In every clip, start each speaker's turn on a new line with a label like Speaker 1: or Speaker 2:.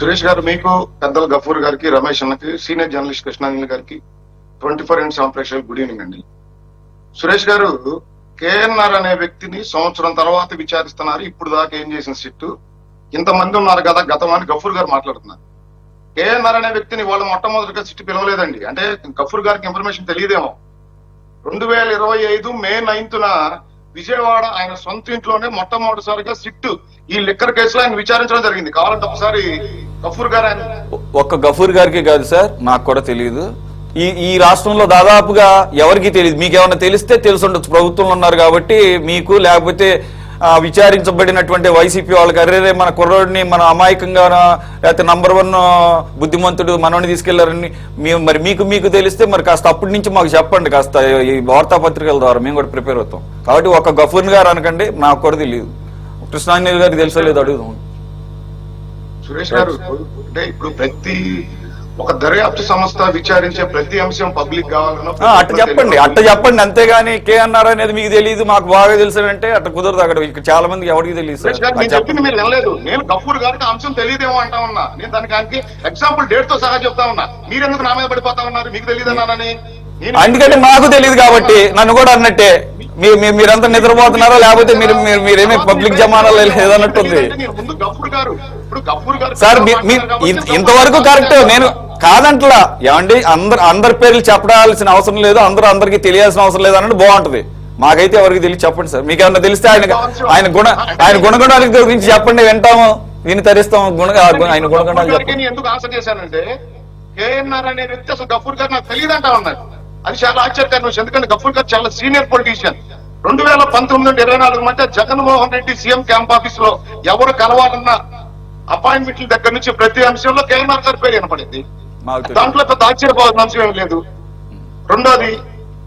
Speaker 1: సురేష్ గారు, మీకు పెద్దల గఫూర్ గారికి, రమేష్ అన్నకి, సీనియర్ జర్నలిస్ట్ కృష్ణాంజలి గారికి 24x7 ప్రేక్షకులు గుడ్ ఈవినింగ్ అండి. సురేష్ గారు, కేఎన్ఆర్ అనే వ్యక్తిని సంవత్సరం తర్వాత విచారిస్తున్నారు. ఇప్పుడు దాకా ఏం చేసిన సిట్టు ఇంతమంది ఉన్నారు కదా గతం అని గఫూర్ గారు మాట్లాడుతున్నారు. కేఎన్ఆర్ అనే వ్యక్తిని వాళ్ళు మొట్టమొదటిగా సిట్టు పిలవలేదండి. అంటే గఫూర్ గారికి ఇన్ఫర్మేషన్ తెలియదేమో. 2025 మే 9న విజయవాడ ఆయన సొంత ఇంట్లోనే మొట్టమొదటిసారిగా సిట్టు ఈ లిక్కర్ కేసులో ఆయన విచారించడం జరిగింది. కావాలంటే ఒకసారి గఫూర్ గారు, ఆయన
Speaker 2: ఒక్క గఫూర్ గారికి కాదు సార్, నాకు కూడా తెలియదు. ఈ రాష్ట్రంలో దాదాపుగా ఎవరికి తెలియదు. మీకు ఏమన్నా తెలిస్తే తెలిసి ఉండొచ్చు, ప్రభుత్వంలో ఉన్నారు కాబట్టి మీకు, లేకపోతే విచారించబడినటువంటి వైసీపీ వాళ్ళకి అరేరే మన కుర్రోడిని మన అమాయకంగా లేకపోతే నంబర్ 1 బుద్ధిమంతుడు మనోడిని తీసుకెళ్లారని మరి మీకు తెలిస్తే మరి కాస్త అప్పటి నుంచి మాకు చెప్పండి, కాస్త ఈ వార్తాపత్రికల ద్వారా మేము కూడా ప్రిపేర్ అవుతాం. కాబట్టి ఒక గఫూర్ గారు అనకండి, నాకు కూడా తెలియదు. కృష్ణాంజలి గారికి తెలుసో లేదు అడుగుదాం.
Speaker 1: సురేష్ గారు, అంటే ఇప్పుడు ప్రతి ఒక దర్యాప్తు సంస్థ విచారించే ప్రతి అంశం పబ్లిక్ కావాలన్నా
Speaker 2: అట్ట చెప్పండి అంతేగాని కేఎన్ఆర్ అనేది మీకు తెలియదు మాకు బాగా తెలుసు అంటే అట్ట కుదరదు. అక్కడ చాలా మంది ఎవరికి తెలియదు.
Speaker 1: చెప్పింది మీరు వినలేదు. నేను గఫూర్ గారికి అంశం తెలియదేమో అంటా ఉన్నా. నేను దానికి ఎగ్జాంపుల్ డేట్ తో సహా చెప్తా ఉన్నా. మీరెందుకు నా మీద పడిపోతా ఉన్నారు? మీకు తెలియదన్నానని.
Speaker 2: అందుకంటే మాకు తెలియదు కాబట్టి నన్ను కూడా అన్నట్టే. మీరంతా నిద్రపోతున్నారా లేకపోతే మీరేమీ పబ్లిక్ జమానాలో లేదన్నట్టుంది సార్. ఇంతవరకు కరెక్ట్. నేను కాదంట్లా ఏమండి, అందరి పేర్లు చెప్పడాల్సిన అవసరం లేదు, అందరికి తెలియాల్సిన అవసరం లేదు అన్నట్టు బాగుంటది. మాకైతే ఎవరికి తెలిసి చెప్పండి సార్. మీకు ఏమన్నా తెలిస్తే ఆయన గుణగణాల గురించి చెప్పండి, వింటాము, విని తరిస్తాం. ఆయన గుణగణాలు
Speaker 1: చెప్పండి. ఎందుకు ఆన్సర్ చేశానంటే కేఎన్ఆర్ అనే వ్యక్తి అసలు గఫూర్ గారు నాకు తెలియదంటా ఉన్నారు. అది చాలా ఆశ్చర్యకరమైన విషయం. ఎందుకంటే గఫూర్ గారు చాలా సీనియర్ పొలిటీషియన్. 2019 నుండి 24 మధ్య Jaganmohan Reddy CM camp office లో ఎవరు కలవాలన్న అపాయింట్మెంట్ల దగ్గర నుంచి ప్రతి అంశంలో కేఎన్ఆర్ గారి పేరు వినపడింది. దాంట్లో పెద్ద ఆశ్చర్యపోవాల్సిన అంశం ఏం లేదు. రెండోది,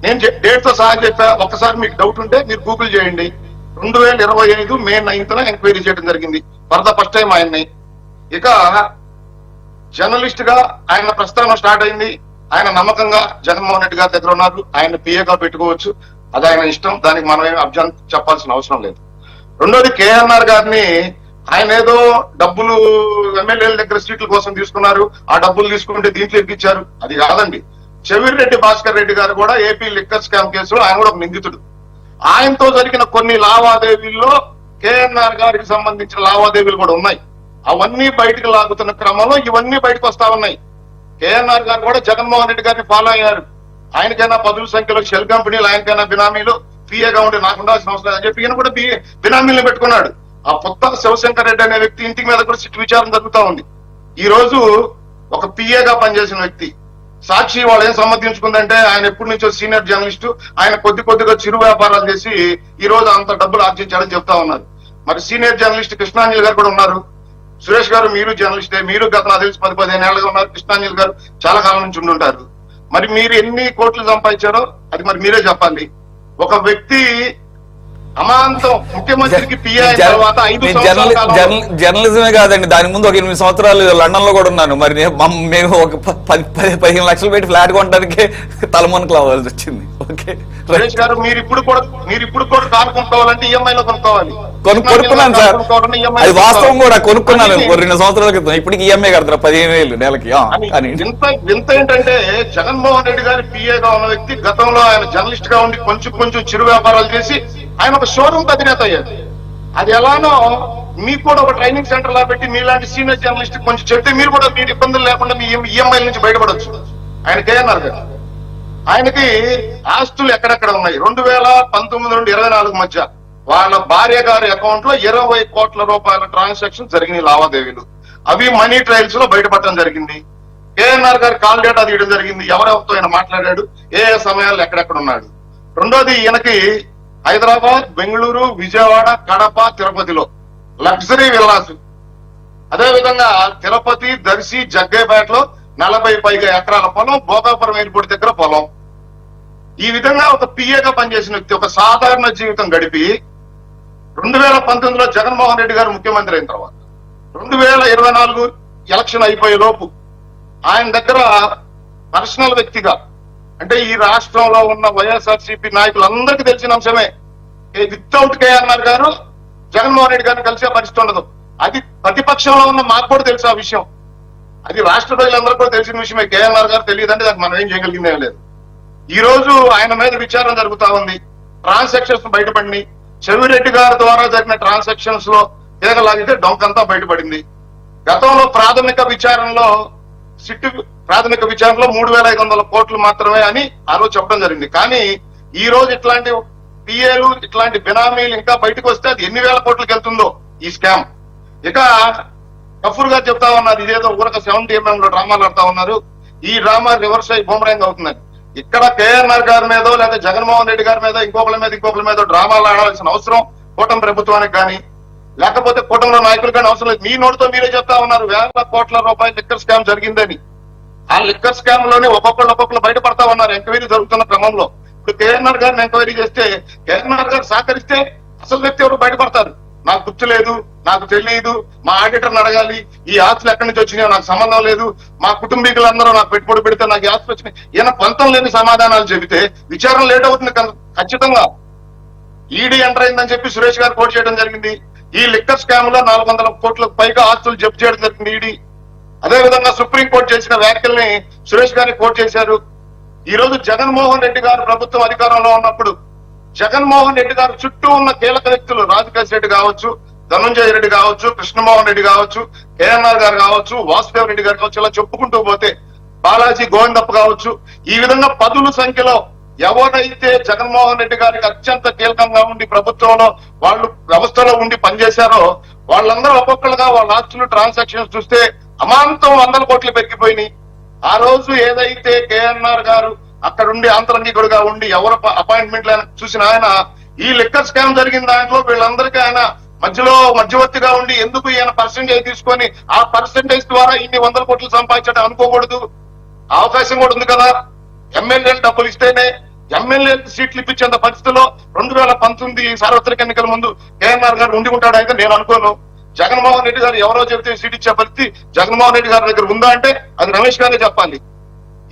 Speaker 1: నేను డేట్ తో సహా చెప్పా. ఒక్కసారి మీకు డౌట్ ఉంటే మీరు గూగుల్ చేయండి. 2025 మే 9న ఎంక్వైరీ చేయడం జరిగింది ఫర్ ద ఫస్ట్ టైం ఆయన్ని. ఇక జర్నలిస్ట్ గా ఆయన ప్రస్థానం స్టార్ట్ అయింది. ఆయన నమ్మకంగా జగన్మోహన్ రెడ్డి గారి దగ్గర ఉన్నారు. ఆయన పిఏగా పెట్టుకోవచ్చు, అది ఆయన ఇష్టం. దానికి మనం ఏమి అభ్యంతరం చెప్పాల్సిన అవసరం లేదు. రెండోది, కేఎన్ఆర్ గారిని ఆయన ఏదో డబ్బులు ఎమ్మెల్యేల దగ్గర సీట్ల కోసం తీసుకున్నారు, ఆ డబ్బులు తీసుకుంటే దీంట్లో ఎక్కించారు, అది కాదండి. చెవిరెడ్డి భాస్కర్ రెడ్డి గారు కూడా ఏపీ లిక్కర్ స్కామ్ కేసులో ఆయన కూడా ఒక నిందితుడు. ఆయనతో జరిగిన కొన్ని లావాదేవీల్లో కేఎన్ఆర్ గారికి సంబంధించిన లావాదేవీలు కూడా ఉన్నాయి. అవన్నీ బయటకు లాగుతున్న క్రమంలో ఇవన్నీ బయటకు వస్తా ఉన్నాయి. కేఎన్ఆర్ గారు కూడా జగన్మోహన్ రెడ్డి గారిని ఫాలో అయ్యారు. ఆయనకైనా పదుల సంఖ్యలో షెల్ కంపెనీలు, ఆయనకైనా బినామీలు, పిఏగా ఉంటే నాకు ఉండాల్సిన అవసరం లేదని చెప్పి ఈయన కూడా బినామీలను పెట్టుకున్నాడు. ఆ పుత్త శివశంకర్ రెడ్డి అనే వ్యక్తి ఇంటి మీద కూడా సిట్ విచారణ జరుగుతా ఉంది. ఈ రోజు ఒక పిఏగా పనిచేసిన వ్యక్తి సాక్షి వాళ్ళు ఏం సమర్థించుకుందంటే ఆయన ఎప్పటి నుంచో సీనియర్ జర్నలిస్టు, ఆయన కొద్దిగా చిరు వ్యాపారాలు చేసి ఈ రోజు అంత డబ్బులు ఆర్జించాడని చెప్తా ఉన్నారు. మరి సీనియర్ జర్నలిస్ట్ కృష్ణాంజలి గారు కూడా ఉన్నారు. సురేష్ గారు, మీరు జర్నలిస్టే, మీరు గత నాకు తెలిసి 10-15 ఏళ్ళగా ఉన్నారు. కృష్ణాంజలి గారు చాలా కాలం నుంచి ఉండుంటారు. మరి మీరు ఎన్ని కోట్లు సంపాదించారో అది మరి మీరే చెప్పాలి. ఒక వ్యక్తి అమాంతం ముఖ్యమంత్రికి పిఏ అయిన తర్వాత 5 సంవత్సరాలు
Speaker 2: జర్నలిజమే కాదండి, దాని ముందు ఒక 8 సంవత్సరాలు లండన్ లో కూడా ఉన్నాను. మరి మేము ఒక 10-15 లక్షలు పెట్టి ఫ్లాట్ కొనడానికి తలమునకు లావాల్సి వచ్చింది. ఓకే
Speaker 1: సురేష్ గారు, మీరు ఇప్పుడు కూడా కారు కొనుక్కోవాలంటే ఈఎంఐ లో కొనుక్కోవాలి.
Speaker 2: కొనుక్కున్నాను సార్, అది వాస్తవం కూడా. కొనుక్కున్నాను 2 సంవత్సరాల క్రితం. ఇప్పటికి ఈఎంఐ కడతారు 15,000 నెలకి.
Speaker 1: వింత ఏంటంటే జగన్మోహన్ రెడ్డి గారి పిఏగా ఉన్న వ్యక్తి గతంలో ఆయన జర్నలిస్ట్ గా ఉండి కొంచెం చిరు వ్యాపారాలు చేసి ఆయన ఒక షోరూమ్ అధినేత అయ్యాడు. అది ఎలానో మీకు కూడా ఒక ట్రైనింగ్ సెంటర్ లా పెట్టి మీలాంటి సీనియర్ జర్నలిస్ట్ కొంచెం చెప్తే మీరు కూడా మీరు ఇబ్బందులు లేకుండా మీ ఈఎంఐల నుంచి బయటపడవచ్చు. ఆయన కేఎన్ఆర్ గారు, ఆయనకి ఆస్తులు ఎక్కడెక్కడ ఉన్నాయి. 2019 నుండి 24 మధ్య వాళ్ళ భార్య గారి అకౌంట్ లో 20 కోట్ల రూపాయల ట్రాన్సాక్షన్ జరిగినాయి, లావాదేవీలు. అవి మనీ ట్రయల్స్ లో బయటపడటం జరిగింది. కేఎన్ఆర్ గారి కాల్ డేటా తీయడం జరిగింది. ఎవరెవరితో ఆయన మాట్లాడాడు, ఏ సమయాల్లో ఎక్కడెక్కడ ఉన్నాడు. రెండోది, ఈయనకి హైదరాబాద్, బెంగళూరు, విజయవాడ, కడప, తిరుపతిలో లగ్జరీ విల్లాస్. అదేవిధంగా తిరుపతి, దర్శి, జగ్గైపేటలో 40 పైగా ఎకరాల పొలం, భోగాపురం ఎయిర్పోర్ట్ దగ్గర పొలం. ఈ విధంగా ఒక పిఏగా పనిచేసిన వ్యక్తి ఒక సాధారణ జీవితం గడిపి 2019లో జగన్మోహన్ రెడ్డి గారు ముఖ్యమంత్రి అయిన తర్వాత 2024 ఎలక్షన్ అయిపోయే లోపు ఆయన దగ్గర పర్సనల్ వ్యక్తిగా, అంటే ఈ రాష్ట్రంలో ఉన్న వైఎస్ఆర్సీపీ నాయకులందరికీ తెలిసిన అంశమే, వితౌట్ కేఎన్ఆర్ గారు జగన్మోహన్ రెడ్డి గారిని కలిసే పరిస్థితి ఉండదు. అది ప్రతిపక్షంలో ఉన్న మాకు కూడా తెలుసు ఆ విషయం. అది రాష్ట్ర ప్రజలందరూ కూడా తెలిసిన విషయమే. కేఎన్ఆర్ గారు తెలియదంటే దానికి మనం ఏం చేయగలిగిందేం లేదు. ఈ రోజు ఆయన మీద విచారణ జరుగుతా ఉంది. ట్రాన్సాక్షన్స్ బయటపడి చెవిరెడ్డి గారి ద్వారా జరిగిన ట్రాన్సాక్షన్స్ లో తీగలాగితే డొంకంతా బయటపడింది. గతంలో ప్రాథమిక విచారణలో సిట్టు ప్రాథమిక విచారణలో 3,500 కోట్లు మాత్రమే అని ఆ రోజు చెప్పడం జరిగింది. కానీ ఈ రోజు ఇట్లాంటి పిఏలు ఇట్లాంటి బినామీలు ఇంకా బయటకు వస్తే అది ఎన్ని వేల కోట్లకి వెళ్తుందో ఈ స్కామ్. ఇక గఫూర్ గారు చెప్తా ఉన్నారు ఇదేదో ఊరక 70mm లో డ్రామాలు ఆడుతా ఉన్నారు, ఈ డ్రామా రివర్స్ అయి బూమరాంగ్ అవుతుందని. ఇక్కడ కేఎన్ఆర్ గారి మీదో లేదా జగన్మోహన్ రెడ్డి గారి మీద ఇంకొకరి మీద డ్రామాలు ఆడాల్సిన అవసరం కూటమి ప్రభుత్వానికి కానీ లేకపోతే కూటమిలో నాయకులు కానీ అవసరం లేదు. మీ నోటితో మీరే చెప్తా ఉన్నారు వేల కోట్ల రూపాయల లిక్కర్ స్కామ్ జరిగిందని. ఆ లిక్కర్ స్కామ్ లోనే ఒక్కొక్కరు బయటపడతా ఉన్నారు ఎంక్వైరీ జరుగుతున్న క్రమంలో. ఇప్పుడు కేఎన్ఆర్ గారిని ఎంక్వైరీ చేస్తే కేఎన్ఆర్ గారు సహకరిస్తే అసలు వ్యక్తి ఎవరు బయటపడతారు. నాకు గుర్తు లేదు, నాకు తెలియదు, మా ఆడిటర్ని అడగాలి, ఈ ఆస్తులు ఎక్కడి నుంచి వచ్చినాయో నాకు సంబంధం లేదు, మా కుటుంబీకులందరూ నాకు పెట్టుబడి పెడితే నాకు ఈ ఆస్తులు వచ్చినాయి, ఈయన పంతం లేని సమాధానాలు చెబితే విచారణ లేట్ అవుతుంది ఖచ్చితంగా. ఈడీ ఎంటర్ అయిందని చెప్పి సురేష్ గారు కోట్ చేయడం జరిగింది. ఈ లిక్కర్ స్కామ్ లో 400 కోట్లకు పైగా ఆస్తులు జప్తు చేయడం జరిగింది ఈడీ. అదేవిధంగా సుప్రీంకోర్టు చేసిన వ్యాఖ్యల్ని సురేష్ గారిని కోట్ చేశారు. ఈ రోజు జగన్మోహన్ రెడ్డి గారు ప్రభుత్వం అధికారంలో ఉన్నప్పుడు జగన్మోహన్ రెడ్డి గారు చుట్టూ ఉన్న కీలక వ్యక్తులు రాజకేశ్ రెడ్డి కావచ్చు, ధనుంజయ రెడ్డి కావచ్చు, కృష్ణమోహన్ రెడ్డి కావచ్చు, కేఎన్ఆర్ గారు కావచ్చు, వాసుదేవ్ రెడ్డి గారు కావచ్చు, ఇలా చెప్పుకుంటూ పోతే బాలాజీ గోవిందప్ప కావచ్చు, ఈ విధంగా పదుల సంఖ్యలో ఎవరైతే జగన్మోహన్ రెడ్డి గారికి అత్యంత కీలకంగా ఉండి ప్రభుత్వంలో వాళ్ళు వ్యవస్థలో ఉండి పనిచేశారో వాళ్ళందరూ ఒక్కొక్కరుగా వాళ్ళ ఆస్తులు ట్రాన్సాక్షన్స్ చూస్తే అమాంతం 100 కోట్లు పెరిగిపోయినాయి. ఆ రోజు ఏదైతే కేఎన్ఆర్ గారు అక్కడుండి ఆంతరంగికుడుగా ఉండి ఎవరు అపాయింట్మెంట్లు చూసిన ఆయన ఈ లిక్కర్ స్కామ్ జరిగిన దాంట్లో వీళ్ళందరికీ ఆయన మధ్యలో మధ్యవర్తిగా ఉండి ఎందుకు ఈయన పర్సెంటేజ్ తీసుకొని ఆ పర్సెంటేజ్ ద్వారా ఇన్ని 100 కోట్లు సంపాదించడం అనుకోకూడదు. అవకాశం కూడా ఉంది కదా. ఎమ్మెల్యేలు డబ్బులు ఇస్తేనే ఎమ్మెల్యే సీట్లు ఇప్పించేంత పరిస్థితిలో 2019 సార్వత్రిక ఎన్నికల ముందు కేఎన్ఆర్ గారు ఉండి ఉంటాడైతే నేను అనుకోను. జగన్మోహన్ రెడ్డి గారు ఎవరో చెబితే సీట్ ఇచ్చే పరిస్థితి జగన్మోహన్ రెడ్డి గారి దగ్గర ఉందా అంటే అది రమేష్ గారే చెప్పాలి.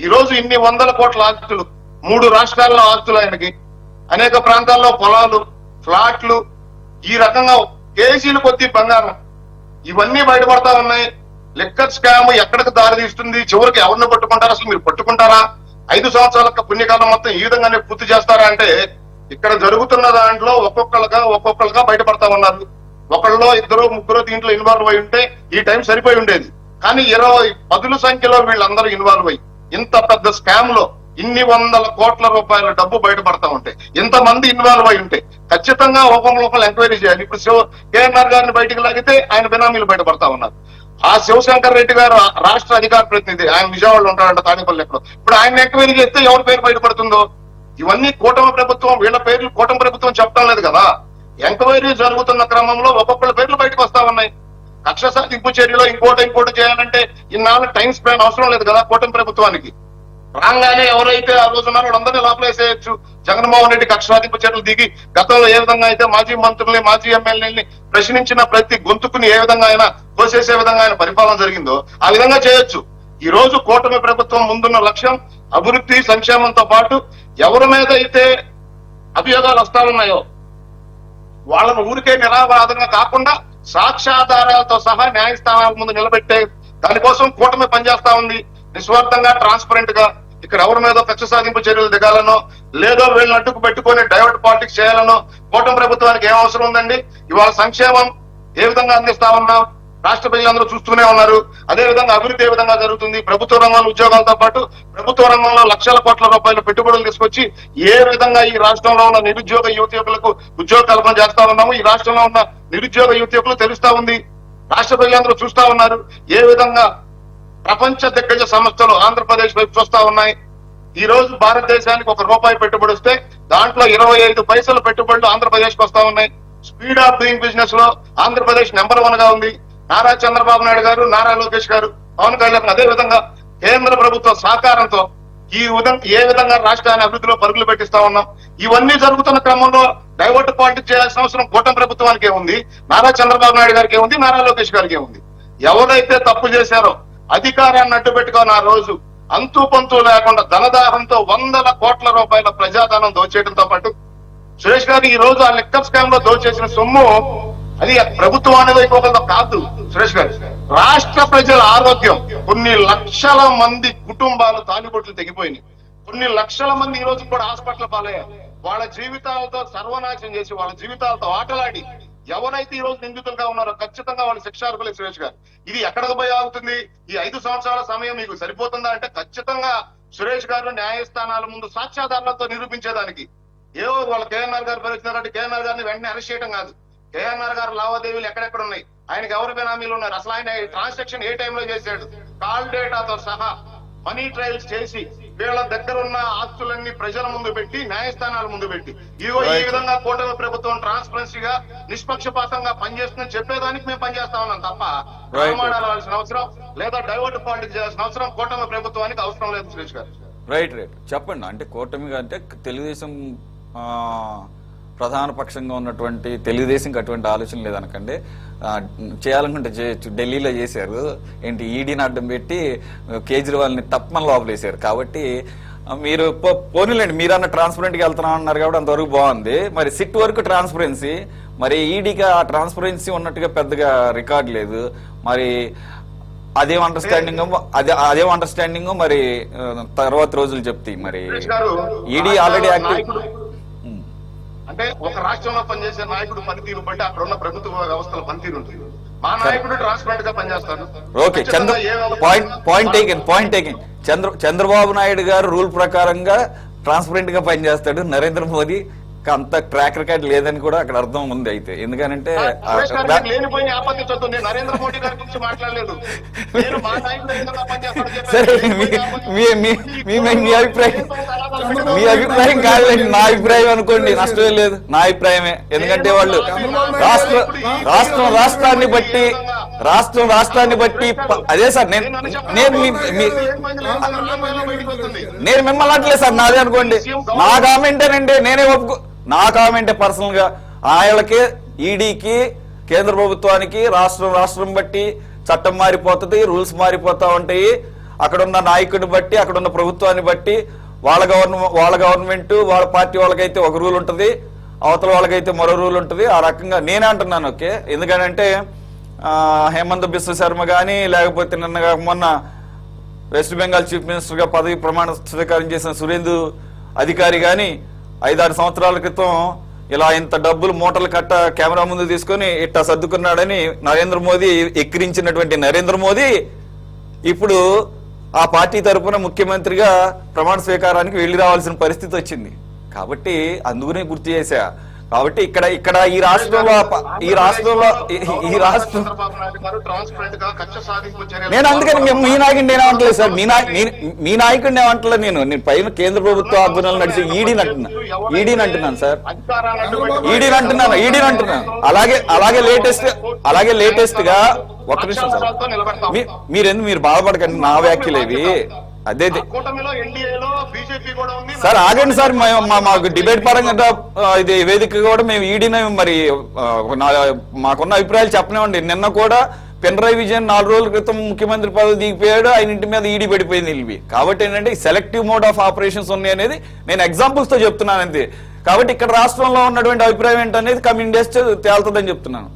Speaker 1: ఈ రోజు ఇన్ని 100 కోట్ల ఆస్తులు 3 రాష్ట్రాల్లో ఆస్తులు ఆయనకి, అనేక ప్రాంతాల్లో పొలాలు, ఫ్లాట్లు, ఈ రకంగా కేజీల కొద్ది బంగారం ఇవన్నీ బయటపడతా ఉన్నాయి. లిక్కర్ స్కామ్ ఎక్కడికి దారి తీస్తుంది, చివరికి ఎవరిని పట్టుకుంటారు, అసలు మీరు పట్టుకుంటారా? 5 సంవత్సరాల పుణ్యకాలం మొత్తం ఈ విధంగానే పూర్తి చేస్తారా అంటే ఇక్కడ జరుగుతున్న దాంట్లో ఒక్కొక్కరుగా బయటపడతా ఉన్నారు. ఒకళ్ళలో 2, 3 దీంట్లో ఇన్వాల్వ్ అయి ఉంటే ఈ టైం సరిపోయి ఉండేది. కానీ 20 పదుల సంఖ్యలో వీళ్ళందరూ ఇన్వాల్వ్ అయ్యి ఇంత పెద్ద స్కామ్ లో ఇన్ని 100 కోట్ల రూపాయల డబ్బు బయటపడతా ఉంటే ఇంతమంది ఇన్వాల్వ్ అయి ఉంటే ఖచ్చితంగా ఒకరు ఎంక్వైరీ చేయాలి. ఇప్పుడు కేఎన్ఆర్ గారిని బయటకు లాగితే ఆయన బినామీలు బయటపడతా ఉన్నారు. ఆ శివశంకర్ రెడ్డి గారు రాష్ట్ర అధికార ప్రతినిధి, ఆయన విజయవాడలో ఉంటాడంట తాడేపల్లి ఎక్కడో. ఇప్పుడు ఆయన ఎంక్వైరీ చేస్తే ఎవరి పేరు బయటపడుతుందో. ఇవన్నీ కూటమి ప్రభుత్వం, వీళ్ళ పేర్లు కూటమి ప్రభుత్వం చెప్పడం లేదు కదా. ఎంక్వైరీ జరుగుతున్న క్రమంలో ఒక్కొక్కళ్ళ పేర్లు బయటకు వస్తా ఉన్నాయి. కక్ష సాధింపు చర్యలో ఇంకోటి చేయాలంటే ఇన్నాళ్ళు టైం స్పాన్ అవసరం లేదు కదా కూటమి ప్రభుత్వానికి. రాగానే ఎవరైతే ఆ రోజు ఉన్నారో వాళ్ళందరినీ లోపలేసేయచ్చు. జగన్మోహన్ రెడ్డి కక్ష సాధింపు చర్యలు దిగి గతంలో ఏ విధంగా అయితే మాజీ మంత్రుల్ని, మాజీ ఎమ్మెల్యేని ప్రశ్నించిన ప్రతి గొంతుకుని ఏ విధంగా ఆయన తోసేసే విధంగా ఆయన పరిపాలన జరిగిందో ఆ విధంగా చేయొచ్చు. ఈ రోజు కూటమి ప్రభుత్వం ముందున్న లక్ష్యం అభివృద్ధి, సంక్షేమంతో పాటు ఎవరి మీద అయితే అభియోగాలు వస్తా ఉన్నాయో వాళ్ళను ఊరికే నిరాపరాధంగా కాకుండా సాక్ష్యాధారాలతో సహా న్యాయస్థానాల ముందు నిలబెట్టే దానికోసం కూటమి పనిచేస్తా ఉంది. నిస్వార్థంగా, ట్రాన్స్పరెంట్ గా. ఇక్కడ ఎవరి మీద కక్ష సాధింపు చర్యలు దిగాలనో లేదో వీళ్ళని అడ్డుకు పెట్టుకుని డైవర్ట్ పాలిటిక్స్ చేయాలనో కూటమి ప్రభుత్వానికి ఏం అవసరం ఉందండి? ఇవాళ సంక్షేమం ఏ విధంగా అందిస్తా ఉన్నాం రాష్ట్ర ప్రజలందరూ చూస్తూనే ఉన్నారు. అదే విధంగా అభివృద్ధి ఏ విధంగా జరుగుతుంది. ప్రభుత్వ రంగంలో ఉద్యోగాలతో పాటు ప్రభుత్వ రంగంలో లక్షల కోట్ల రూపాయల పెట్టుబడులు తీసుకొచ్చి ఏ విధంగా ఈ రాష్ట్రంలో ఉన్న నిరుద్యోగ యువతీయులకు ఉద్యోగ కల్పన చేస్తా ఉన్నాము. ఈ రాష్ట్రంలో ఉన్న నిరుద్యోగ యువతీయులు తెలుస్తా ఉంది. రాష్ట్ర ప్రజలందరూ చూస్తా ఉన్నారు ఏ విధంగా ప్రపంచ దిగ్గజ సంస్థలు ఆంధ్రప్రదేశ్ వైపు చూస్తా ఉన్నాయి. ఈ రోజు భారతదేశానికి ₹1 పెట్టుబడి వస్తే దాంట్లో 25 పైసలు పెట్టుబడులు ఆంధ్రప్రదేశ్ కు వస్తా ఉన్నాయి. స్పీడ్ ఆఫ్ డూయింగ్ బిజినెస్ లో ఆంధ్రప్రదేశ్ నెంబర్ 1 గా ఉంది. నారా చంద్రబాబు నాయుడు గారు, నారా లోకేష్ గారు, పవన్ కళ్యాణ్, అదే విధంగా కేంద్ర ప్రభుత్వ సహకారంతో ఏ విధంగా రాష్ట్రాన్ని అభివృద్ధిలో పరుగులు పెట్టిస్తా ఉన్నాం. ఇవన్నీ జరుగుతున్న క్రమంలో డైవర్ట్ పాలిటిక్స్ చేయాల్సిన అవసరం కూటమి ప్రభుత్వానికి ఏముంది, నారా చంద్రబాబు నాయుడు గారికి ఏముంది, నారా లోకేష్ గారికి ఏముంది? ఎవరైతే తప్పు చేశారో అధికారాన్ని అడ్డు పెట్టుకొని ఆ రోజు అంతు పంతు లేకుండా ధనదాహంతో 100 కోట్ల రూపాయల ప్రజాధనం దోచేయడంతో పాటు సురేష్ గారు ఈ రోజు ఆ లిక్కర్ స్కామ్ లో దోచేసిన సొమ్ము అది ప్రభుత్వం అనేది ఇంకొకరితో కాదు సురేష్ గారు. రాష్ట్ర ప్రజల ఆరోగ్యం, కొన్ని లక్షల మంది కుటుంబాలు తాలిబొట్లు తెగిపోయినాయి, కొన్ని లక్షల మంది ఈ రోజు కూడా హాస్పిటల్ పాలయ్యారు. వాళ్ళ జీవితాలతో సర్వనాశనం చేసి, వాళ్ళ జీవితాలతో ఆటలాడి ఎవరైతే ఈ రోజు నిందితులుగా ఉన్నారో ఖచ్చితంగా వాళ్ళు శిక్షార్హులే సురేష్ గారు. ఇది ఎక్కడికి పోయి ఆగుతుంది? ఈ 5 సంవత్సరాల సమయం మీకు సరిపోతుందా అంటే ఖచ్చితంగా సురేష్ గారు న్యాయస్థానాల ముందు సాక్ష్యాధారాలతో నిరూపించేదానికి. ఏవో వాళ్ళ కేఎన్ఆర్ గారు పరిచినారంటే కేఎన్ఆర్ గారిని వెంటనే అరెస్ట్ చేయడం కాదు. కేఎన్ఆర్ గారు లావాదేవీలు ఎక్కడెక్కడ ఉన్నాయి, ఆయనకి ఎవరు బెనామీలు ఉన్నారు, అసలు ఆయన ట్రాన్సాక్షన్ ఏ టైంలో చేశాడు, కాల్ డేటాతో సహా మనీ ట్రయల్స్ చేసి వీళ్ళ దగ్గర ఉన్న ఆస్తులన్నీ ప్రజల ముందు పెట్టి, న్యాయస్థానాల ముందు పెట్టి, ఇగో ఈ విధంగా కూటమి ప్రభుత్వం ట్రాన్స్పరెన్సీగా నిష్పక్షపాతంగా పనిచేస్తుందని చెప్పేదానికి మేము పనిచేస్తా ఉన్నాం తప్ప మాట్లాడాల్సిన అవసరం లేదా డైవర్ట్ పాలిటిక్స్ చేయాల్సిన అవసరం కూటమి ప్రభుత్వానికి అవసరం లేదు సురేష్ గారు.
Speaker 2: రైట్ చెప్పండి. అంటే కూటమిగా అంటే తెలుగుదేశం ప్రధాన పక్షంగా ఉన్నటువంటి తెలుగుదేశంకి అటువంటి ఆలోచన లేదనకండి. చేయాలనుకుంటే చేయొచ్చు. ఢిల్లీలో చేశారు ఏంటి, ఈడీని అడ్డం పెట్టి కేజ్రీవాల్ని తప్పమని లోపలేశారు. కాబట్టి మీరు పోనీలేండి, మీరన్న ట్రాన్స్పరెంట్గా వెళ్తున్నాం అన్నారు కాబట్టి అంతవరకు బాగుంది. మరి సిట్ వరకు ట్రాన్స్పరెన్సీ, మరి ఈడీకి ఆ ట్రాన్స్పరెన్సీ ఉన్నట్టుగా పెద్దగా రికార్డు లేదు. మరి అదేం అండర్స్టాండింగ్ మరి తర్వాత రోజులు చెప్తాయి. మరి ఈడీ ఆల్రెడీ యాక్టివ్
Speaker 1: అంటే ఒక రాష్ట్రంలో పనిచేసే నాయకుడు పనితీరు బట్టి అక్కడ ఉన్న ప్రభుత్వ వ్యవస్థల పనితీరు ఉంటుంది. మా నాయకుడు ట్రాన్స్పరెంట్ గా పనిచేస్తారు.
Speaker 2: Okay, point taking. Chandrababu Naidu గారు రూల్ ప్రకారంగా ట్రాన్స్పరెంట్ గా పనిచేస్తాడు. నరేంద్ర మోదీ అంత ట్రాక్ రికార్డ్ లేదని కూడా అక్కడ అర్థం ఉంది. అయితే ఎందుకనంటే
Speaker 1: లేనిపోయిన ఆపత్తి చదువు, నేను నరేంద్ర మోడీ గారి గురించి మాట్లాడలేదు.
Speaker 2: సరే, మీ అభిప్రాయం కాదులేండి, నా అభిప్రాయం అనుకోండి, నష్టమే లేదు, నా అభిప్రాయమే. ఎందుకంటే వాళ్ళు రాష్ట్రాన్ని బట్టి అదే సార్, నేను మిమ్మల్ని అంటలేదు సార్, నాదే అనుకోండి. నా కామెంటేనండి, నేనే నా కామెంటే పర్సనల్ గా ఆయనకే, ఈడీకి, కేంద్ర ప్రభుత్వానికి రాష్ట్రం బట్టి చట్టం మారిపోతుంది, రూల్స్ మారిపోతా ఉంటాయి. అక్కడున్న నాయకుడిని బట్టి, అక్కడున్న ప్రభుత్వాన్ని బట్టి వాళ్ళ గవర్నమెంట్ వాళ్ళ పార్టీ వాళ్ళకైతే ఒక రూల్ ఉంటుంది, అవతల వాళ్ళకైతే మరో రూల్ ఉంటుంది. ఆ రకంగా నేనే అంటున్నాను. ఓకే, ఎందుకంటే హేమంత్ బిశ్వ శర్మ కానీ, లేకపోతే మొన్న వెస్ట్ బెంగాల్ చీఫ్ మినిస్టర్ గా పదవి ప్రమాణ స్వీకారం చేసిన సురేందు అధికారి గాని 5-6 సంవత్సరాల క్రితం ఇలా ఇంత డబ్బులు మూటలు కట్ట కెమెరా ముందు తీసుకొని ఇట్టా సర్దుకున్నాడని ఎక్కిరించినటువంటి నరేంద్ర మోదీ ఇప్పుడు ఆ పార్టీ తరఫున ముఖ్యమంత్రిగా ప్రమాణ స్వీకారానికి వెళ్లి రావాల్సిన పరిస్థితి వచ్చింది. కాబట్టి అందుకునే గుర్తు చేశా. కాబట్టి ఇక్కడ ఈ రాష్ట్రంలో నేను అందుకని మీ నాయకుడిని ఏమంటలేదు సార్, మీ నాయకుడిని ఏమంటలేదు. నేను పైన కేంద్ర ప్రభుత్వ ఆధ్వర్యంలో నడిచి ఈడీని అంటున్నాను సార్, ఈడీని అంటున్నాను. అలాగే లేటెస్ట్ గా ఒక్క నిమిషం సార్, మీరు బాధపడకండి, నా వ్యాఖ్యలేవి. అదే సార్, ఆగండి సార్, మాకు డిబేట్ పరంగా ఇది వేదిక కూడా మేము ఈడీని మరి మాకున్న అభిప్రాయాలు చెప్పనివ్వండి. నిన్న కూడా పినరాయి విజయన్ 4 రోజుల క్రితం ముఖ్యమంత్రి పదవి దిగిపోయాడు, ఆయన ఇంటి మీద ఈడీ పడిపోయింది నిలిపి. కాబట్టి ఏంటంటే సెలెక్టివ్ మోడ్ ఆఫ్ ఆపరేషన్స్ ఉన్నాయి అనేది నేను ఎగ్జాంపుల్స్ తో చెప్తున్నాను అంతే. కాబట్టి ఇక్కడ రాష్ట్రంలో ఉన్నటువంటి అభిప్రాయం ఏంటనేది కమింగ్ డేస్ తేలుతుందని చెప్తున్నాను.